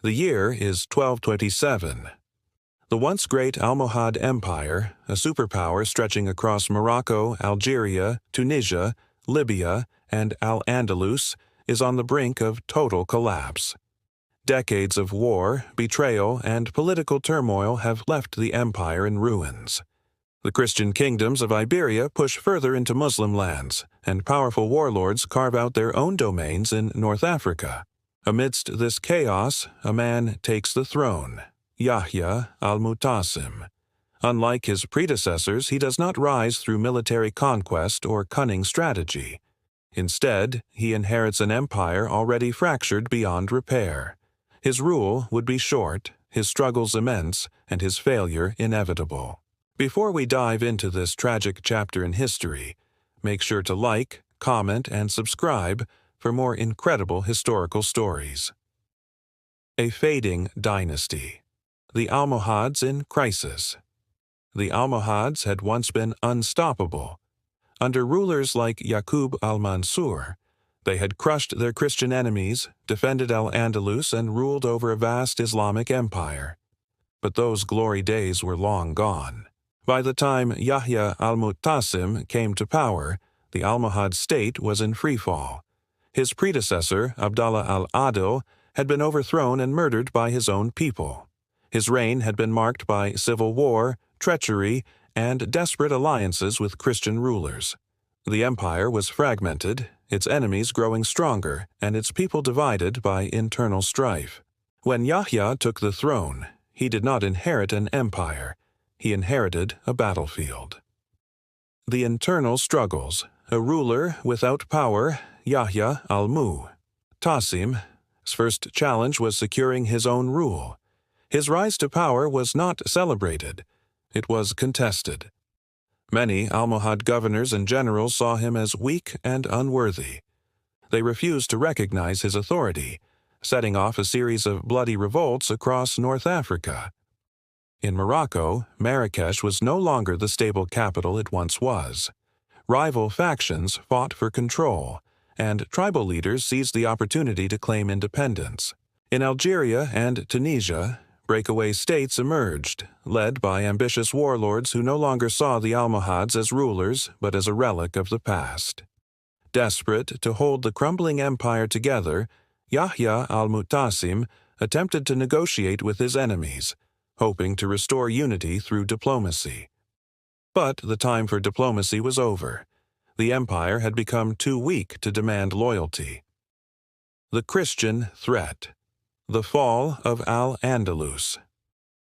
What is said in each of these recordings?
The year is 1227. The once great Almohad Empire, a superpower stretching across Morocco, Algeria, Tunisia, Libya, and Al-Andalus, is on the brink of total collapse. Decades of war, betrayal, and political turmoil have left the empire in ruins. The Christian kingdoms of Iberia push further into Muslim lands, and powerful warlords carve out their own domains in North Africa. Amidst this chaos, a man takes the throne, Yahya al-Mu'tasim. Unlike his predecessors, he does not rise through military conquest or cunning strategy. Instead, he inherits an empire already fractured beyond repair. His rule would be short, his struggles immense, and his failure inevitable. Before we dive into this tragic chapter in history, make sure to like, comment, and subscribe for more incredible historical stories. A fading dynasty. The Almohads in crisis. The Almohads had once been unstoppable. Under rulers like Yaqub al-Mansur, they had crushed their Christian enemies, defended Al-Andalus, and ruled over a vast Islamic empire. But those glory days were long gone. By the time Yahya al-Mu'tasim came to power, the Almohad state was in freefall. His predecessor, Abdallah al-Adil, had been overthrown and murdered by his own people. His reign had been marked by civil war, treachery, and desperate alliances with Christian rulers. The empire was fragmented, its enemies growing stronger, and its people divided by internal strife. When Yahya took the throne, he did not inherit an empire. He inherited a battlefield. The internal struggles. A ruler without power, Yahya al-Mu'tasim's first challenge was securing his own rule. His rise to power was not celebrated. It was contested. Many Almohad governors and generals saw him as weak and unworthy. They refused to recognize his authority, setting off a series of bloody revolts across North Africa. In Morocco, Marrakesh was no longer the stable capital it once was. Rival factions fought for control, and tribal leaders seized the opportunity to claim independence. In Algeria and Tunisia, breakaway states emerged, led by ambitious warlords who no longer saw the Almohads as rulers but as a relic of the past. Desperate to hold the crumbling empire together, Yahya al-Mu'tasim attempted to negotiate with his enemies, hoping to restore unity through diplomacy. But the time for diplomacy was over. The empire had become too weak to demand loyalty. The Christian threat. The fall of Al-Andalus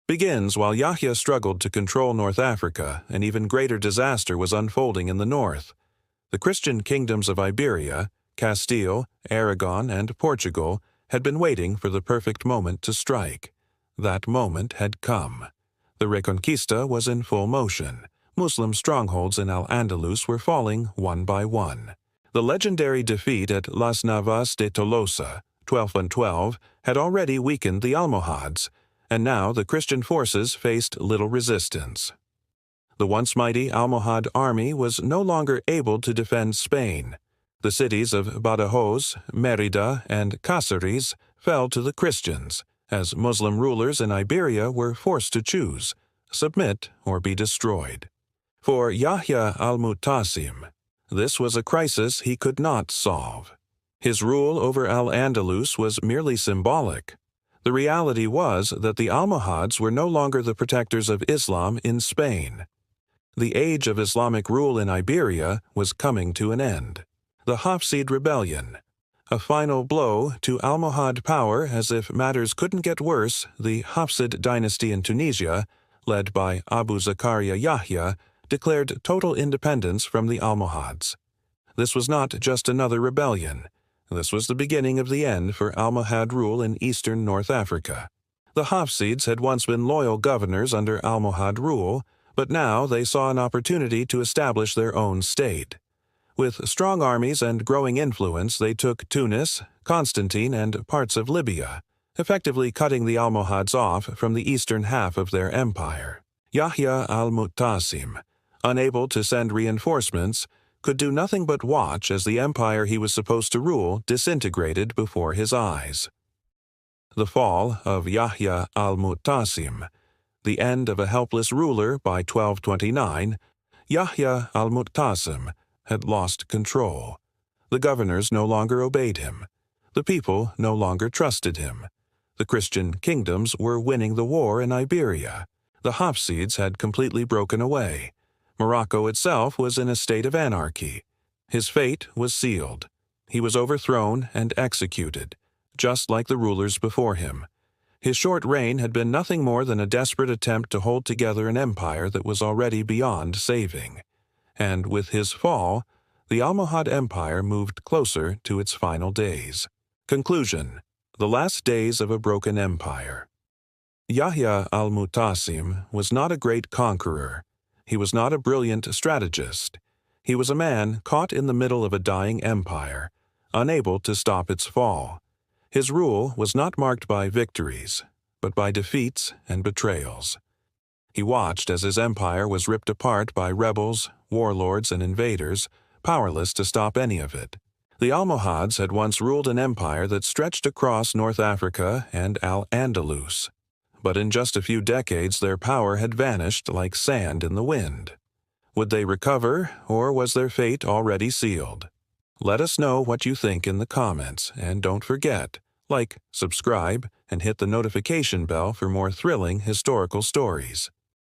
begins while Yahya struggled to control North Africa. An even greater disaster was unfolding in the north. The Christian kingdoms of Iberia, Castile, Aragon, and Portugal had been waiting for the perfect moment to strike. That moment had come. The Reconquista was in full motion. Muslim strongholds in Al-Andalus were falling one by one. The legendary defeat at Las Navas de Tolosa, 1212, had already weakened the Almohads, and now the Christian forces faced little resistance. The once mighty Almohad army was no longer able to defend Spain. The cities of Badajoz, Mérida, and Cáceres fell to the Christians, as Muslim rulers in Iberia were forced to choose, submit or be destroyed. For Yahya al-Mu'tasim, this was a crisis he could not solve. His rule over Al-Andalus was merely symbolic. The reality was that the Almohads were no longer the protectors of Islam in Spain. The age of Islamic rule in Iberia was coming to an end. The Hafsid Rebellion. A final blow to Almohad power. As if matters couldn't get worse, the Hafsid dynasty in Tunisia, led by Abu Zakaria Yahya, declared total independence from the Almohads. This was not just another rebellion. This was the beginning of the end for Almohad rule in eastern North Africa. The Hafsids had once been loyal governors under Almohad rule, but now they saw an opportunity to establish their own state. With strong armies and growing influence, they took Tunis, Constantine, and parts of Libya, effectively cutting the Almohads off from the eastern half of their empire. Yahya al-Mu'tasim, unable to send reinforcements, could do nothing but watch as the empire he was supposed to rule disintegrated before his eyes. The fall of Yahya al-Mu'tasim. The end of a helpless ruler by 1229, Yahya al-Mu'tasim had lost control. The governors no longer obeyed him. The people no longer trusted him. The Christian kingdoms were winning the war in Iberia. The Hafsids had completely broken away. Morocco itself was in a state of anarchy. His fate was sealed. He was overthrown and executed, just like the rulers before him. His short reign had been nothing more than a desperate attempt to hold together an empire that was already beyond saving. And with his fall, the Almohad Empire moved closer to its final days. Conclusion: the last days of a broken empire. Yahya al-Mu'tasim was not a great conqueror. He was not a brilliant strategist. He was a man caught in the middle of a dying empire, unable to stop its fall. His rule was not marked by victories, but by defeats and betrayals. He watched as his empire was ripped apart by rebels, warlords, and invaders, powerless to stop any of it. The Almohads had once ruled an empire that stretched across North Africa and Andalus, but in just a few decades their power had vanished like sand in the wind. Would they recover, or was their fate already sealed? Let us know what you think in the comments, and don't forget, like, subscribe, and hit the notification bell for more thrilling historical stories.